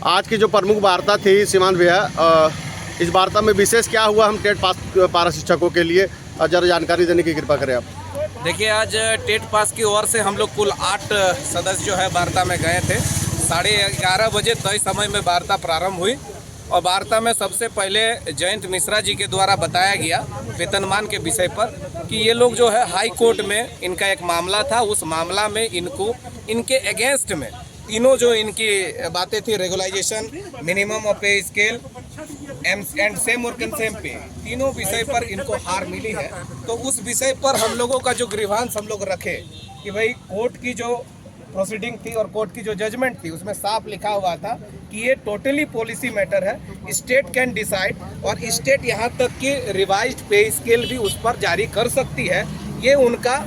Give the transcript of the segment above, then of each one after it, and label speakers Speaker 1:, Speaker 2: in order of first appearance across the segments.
Speaker 1: आज की जो प्रमुख वार्ता थी सीमांत भैया, इस वार्ता में विशेष क्या हुआ हम टेट पास पारा शिक्षकों के लिए, जरा जानकारी देने की कृपा करें आप।
Speaker 2: देखिए, आज टेट पास की ओर से हम लोग कुल 8 सदस्य जो है वार्ता में गए थे। 11:30 बजे तय समय में वार्ता प्रारंभ हुई और वार्ता में सबसे पहले जयंत मिश्रा जी के द्वारा बताया गया वेतनमान के विषय पर कि ये लोग जो है हाई कोर्ट में इनका एक मामला था, उस मामला में इनको इनके अगेंस्ट में तीनों जो इनकी बातें थी, रेगुलाइजेशन, मिनिमम ऑफ पे scale and same work and same पे, तीनों विषय पर इनको हार मिली है। तो उस विषय पर हम लोगों का जो ग्रीवांस हम लोग रखे कि भाई कोर्ट की जो प्रोसीडिंग थी और कोर्ट की जो जजमेंट थी उसमें साफ लिखा हुआ था कि ये टोटली पॉलिसी मैटर है, स्टेट कैन डिसाइड, और स्टेट यहाँ तक कि रिवाइज्ड पे स्केल भी उस पर जारी कर सकती है। ये उनका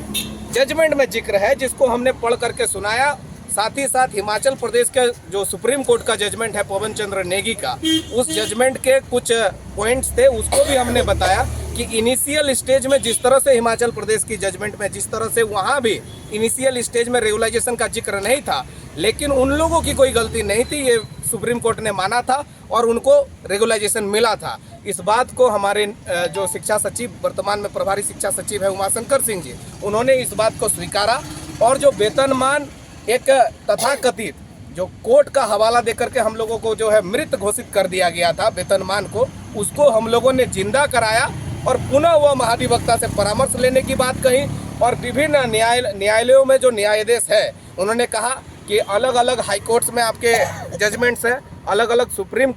Speaker 2: जजमेंट में जिक्र है जिसको हमने पढ़ करके सुनाया। साथ ही साथ हिमाचल प्रदेश के जो सुप्रीम कोर्ट का जजमेंट है पवन चंद्र नेगी का, उस जजमेंट के कुछ पॉइंट्स थे, उसको भी हमने बताया कि इनिशियल स्टेज में जिस तरह से हिमाचल प्रदेश की जजमेंट में जिस तरह से वहाँ भी इनिशियल स्टेज में रेगुलाइजेशन का जिक्र नहीं था, लेकिन उन लोगों की कोई गलती नहीं थी, ये सुप्रीम कोर्ट ने माना था और उनको रेगुलाइजेशन मिला था। इस बात को हमारे जो शिक्षा सचिव, वर्तमान में प्रभारी शिक्षा सचिव है उमाशंकर सिंह जी, उन्होंने इस बात को स्वीकारा। और जो वेतनमान एक तथाकथित जो कोर्ट का हवाला देकर के हम लोगों को जो है मृत घोषित कर दिया गया था वेतनमान को, उसको हम लोगों ने जिंदा कराया और पुनः वह महाधिवक्ता से परामर्श लेने की बात कही। और विभिन्न न्यायालयों में जो न्यायाधीश है उन्होंने कहा कि अलग अलग हाई कोर्ट्स में आपके जजमेंट्स हैं, अलग अलग सुप्रीम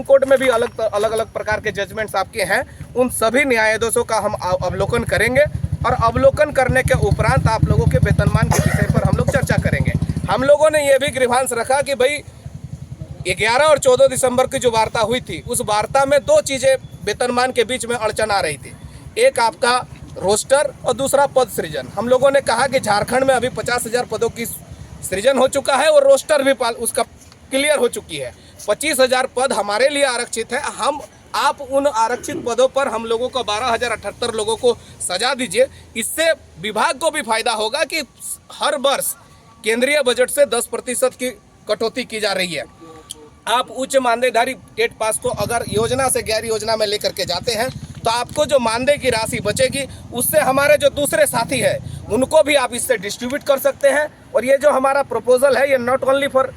Speaker 2: कोर्ट में भी अलग अलग प्रकार के जजमेंट्स आपके हैं। उन सभी न्यायाधीशों का हम अवलोकन करेंगे और अवलोकन करने के उपरांत आप लोगों के वेतनमान के विषय पर हम लोग चर्चा करेंगे। हम लोगों ने यह भी ग्रीवांस रखा कि भाई 11 और 14 दिसंबर की जो वार्ता हुई थी, उस वार्ता में दो चीज़ें वेतनमान के बीच में अड़चन आ रही थी। एक आपका रोस्टर और दूसरा पद सृजन। हम लोगों ने कहा कि झारखंड में अभी 50,000 पदों की सृजन हो चुका है और रोस्टर भी उसका क्लियर हो चुकी है। 25,000 पद हमारे लिए आरक्षित है। आप उन आरक्षित पदों पर हम लोगों को 12,078 लोगों को सजा दीजिए। इससे विभाग को भी फायदा होगा कि हर वर्ष केंद्रीय बजट से 10% की कटौती की जा रही है। आप उच्च मानदेयधारी टेट पास को अगर योजना से गैर योजना में लेकर के जाते हैं तो आपको जो मानदेय की राशि बचेगी उससे हमारे जो दूसरे साथी हैं उनको भी आप इससे डिस्ट्रीब्यूट कर सकते हैं। और ये जो हमारा प्रपोजल है ये नॉट ओनली फॉर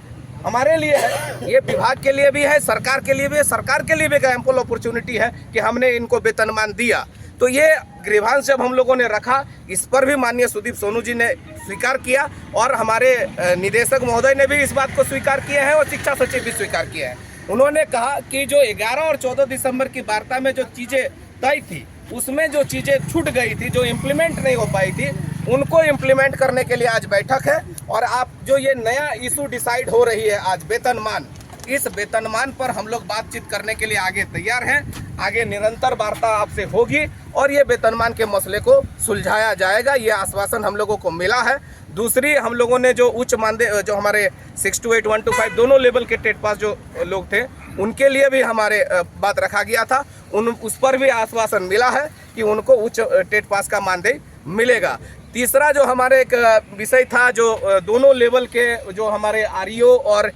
Speaker 2: हमारे लिए है, ये विभाग के लिए भी है, सरकार के लिए भी है। सरकार के लिए भी एक एम्पल अपॉर्चुनिटी है कि हमने इनको वेतनमान दिया। तो ये ग्रीवांस जब हम लोगों ने रखा, इस पर भी माननीय सुदीप सोनू जी ने स्वीकार किया और हमारे निदेशक महोदय ने भी इस बात को स्वीकार किया है और शिक्षा सचिव भी स्वीकार किया है। उन्होंने कहा कि जो 11 और 14 दिसंबर की वार्ता में जो चीज़ें तय थी उसमें जो चीज़ें छूट गई थी, जो इम्प्लीमेंट नहीं हो पाई थी, उनको इम्प्लीमेंट करने के लिए आज बैठक है। और आप जो ये नया इशू डिसाइड हो रही है आज वेतनमान, इस वेतनमान पर हम लोग बातचीत करने के लिए आगे तैयार हैं। आगे निरंतर वार्ता आपसे होगी और ये वेतनमान के मसले को सुलझाया जाएगा, ये आश्वासन हम लोगों को मिला है। दूसरी, हम लोगों ने जो उच्च मानदेय जो हमारे 628, 125 दोनों लेवल के टेट पास जो लोग थे उनके लिए भी हमारे बात रखा गया था, उस पर भी आश्वासन मिला है कि उनको उच्च टेट पास का मानदेय मिलेगा। तीसरा जो हमारे एक विषय था, जो दोनों लेवल के जो हमारे आरईओ और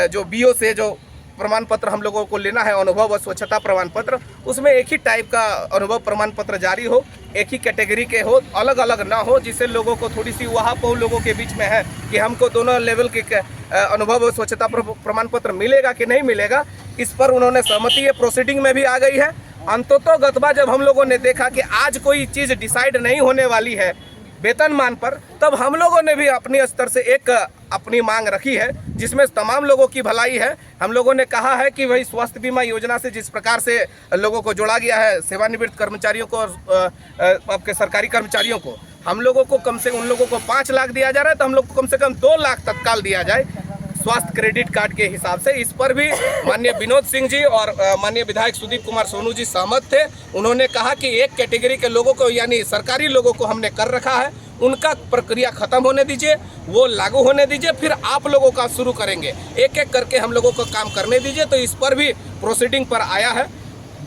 Speaker 2: जो बीओ से जो प्रमाण पत्र हम लोगों को लेना है, अनुभव और स्वच्छता प्रमाण पत्र, उसमें एक ही टाइप का अनुभव प्रमाण पत्र जारी हो, एक ही कैटेगरी के हो, अलग अलग ना हो, जिससे लोगों को थोड़ी सी वहां लोगों के बीच में है कि हमको दोनों लेवल के अनुभव और स्वच्छता प्रमाण पत्र मिलेगा कि नहीं मिलेगा। इस पर उन्होंने सहमति है, प्रोसीडिंग में भी आ गई है। अंततोगत्वा जब हम लोगों ने देखा कि आज कोई चीज़ डिसाइड नहीं होने वाली है वेतनमान पर, तब हम लोगों ने भी अपने स्तर से एक अपनी मांग रखी है जिसमें तमाम लोगों की भलाई है। हम लोगों ने कहा है कि भाई स्वास्थ्य बीमा योजना से जिस प्रकार से लोगों को जोड़ा गया है, सेवानिवृत्त कर्मचारियों को और आपके सरकारी कर्मचारियों को, हम लोगों को कम से उन लोगों को 5 लाख दिया जा रहा है, तो हम लोग को कम से कम 2 लाख तत्काल दिया जाए स्वास्थ्य क्रेडिट कार्ड के हिसाब से। इस पर भी माननीय विनोद सिंह जी और माननीय विधायक सुदीप कुमार सोनू जी सहमत थे। उन्होंने कहा कि एक कैटेगरी के लोगों को यानी सरकारी लोगों को हमने कर रखा है, उनका प्रक्रिया खत्म होने दीजिए, वो लागू होने दीजिए, फिर आप लोगों का शुरू करेंगे, एक एक करके हम लोगों को काम करने दीजिए। तो इस पर भी प्रोसीडिंग पर आया है।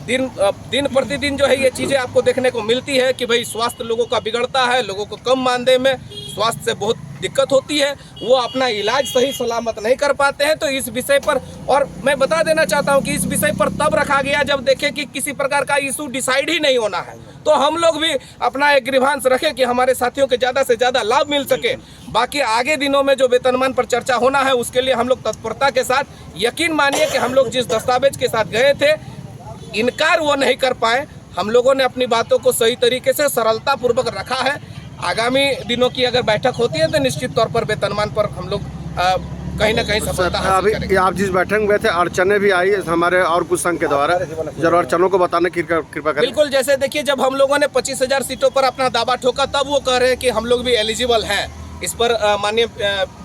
Speaker 2: दिन प्रतिदिन जो है ये चीज़ें आपको देखने को मिलती है कि भाई स्वास्थ्य लोगों का बिगड़ता है, लोगों को कम मानदेय में स्वास्थ्य से बहुत दिक्कत होती है, वो अपना इलाज सही सलामत नहीं कर पाते हैं। तो इस विषय पर, और मैं बता देना चाहता हूं कि इस विषय पर तब रखा गया जब देखे कि किसी प्रकार का इशू डिसाइड ही नहीं होना है, तो हम लोग भी अपना एक ग्रीवांस रखें कि हमारे साथियों के ज़्यादा से ज़्यादा लाभ मिल सके। बाकी आगे दिनों में जो वेतनमान पर चर्चा होना है उसके लिए हम लोग तत्परता के साथ, यकीन मानिए कि हम लोग जिस दस्तावेज के साथ गए थे इनकार वो नहीं कर पाए। हम लोगों ने अपनी बातों को सही तरीके से सरलता पूर्वक रखा है। आगामी दिनों की अगर बैठक होती है तो निश्चित तौर पर वेतनमान पर हम लोग कहीं ना कहीं सफलता हासिल करेंगे।
Speaker 1: अभी आप जिस बैठक में गए थे अड़चने भी आई हमारे और कुछ संघ के द्वारा, जरा अड़चनों को बताने की कृपा करें।
Speaker 2: बिल्कुल, जैसे देखिए जब हम लोगों ने 25,000 सीटों पर अपना दावा ठोका तब वो कह रहे हैं कि हम लोग भी एलिजिबल हैं। इस पर माननीय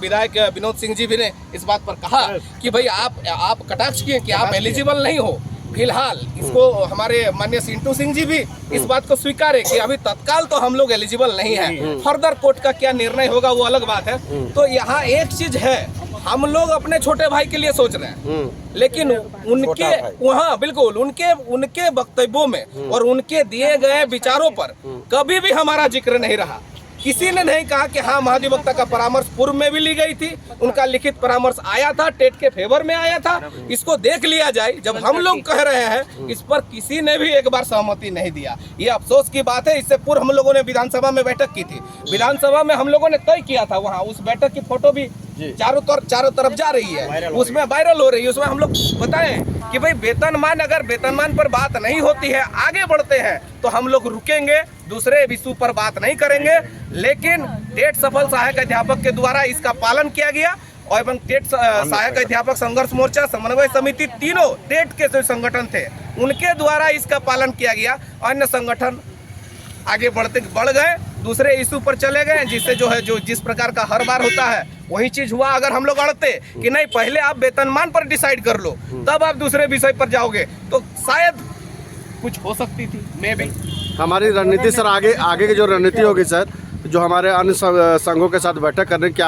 Speaker 2: विधायक विनोद सिंह जी भी ने इस बात पर कहा कि भाई आप कटाक्ष किए कि आप एलिजिबल नहीं हो फिलहाल। इसको हमारे माननीय सिंटू सिंह जी भी इस बात को स्वीकारे कि अभी तत्काल तो हम लोग एलिजिबल नहीं है, फर्दर कोर्ट का क्या निर्णय होगा वो अलग बात है। तो यहाँ एक चीज है, हम लोग अपने छोटे भाई के लिए सोच रहे हैं, लेकिन उनके वहाँ बिल्कुल उनके वक्तव्यों में और उनके दिए गए विचारों पर कभी भी हमारा जिक्र नहीं रहा। किसी ने नहीं कहा कि हाँ महाधिवक्ता का परामर्श पूर्व में भी ली गई थी, उनका लिखित परामर्श आया था, टेट के फेवर में आया था, इसको देख लिया जाए। जब हम लोग कह रहे हैं इस पर किसी ने भी एक बार सहमति नहीं दिया। ये अफसोस की बात है। इससे पूर्व हम लोगों ने विधानसभा में बैठक की थी, विधानसभा में हम लोगों ने तय किया था, वहाँ उस बैठक की फोटो भी चारों तरफ जा रही है, उसमें वायरल हो रही है। उसमें हम लोग बताएं कि भाई वेतनमान, अगर वेतनमान पर बात नहीं होती है, आगे बढ़ते हैं तो हम लोग रुकेंगे, दूसरे विषय पर बात नहीं करेंगे। लेकिन टेट सफल सहायक अध्यापक के द्वारा इसका पालन किया गया और एवं टेट सहायक अध्यापक संघर्ष मोर्चा, समन्वय समिति, तीनों टेट के जो संगठन थे उनके द्वारा इसका पालन किया गया। अन्य संगठन आगे बढ़ गए, दूसरे इशू पर चले गए, जिससे जो है जो जिस प्रकार का हर बार होता है वही चीज हुआ। अगर हम लोग अड़ते कि नहीं पहले आप वेतनमान पर डिसाइड कर लो तब आप दूसरे विषय पर जाओगे तो शायद कुछ हो सकती थी। मैं भी
Speaker 1: हमारी रणनीति सर आगे की जो रणनीति होगी सर, जो हमारे अन्य संघों के साथ बैठक करने की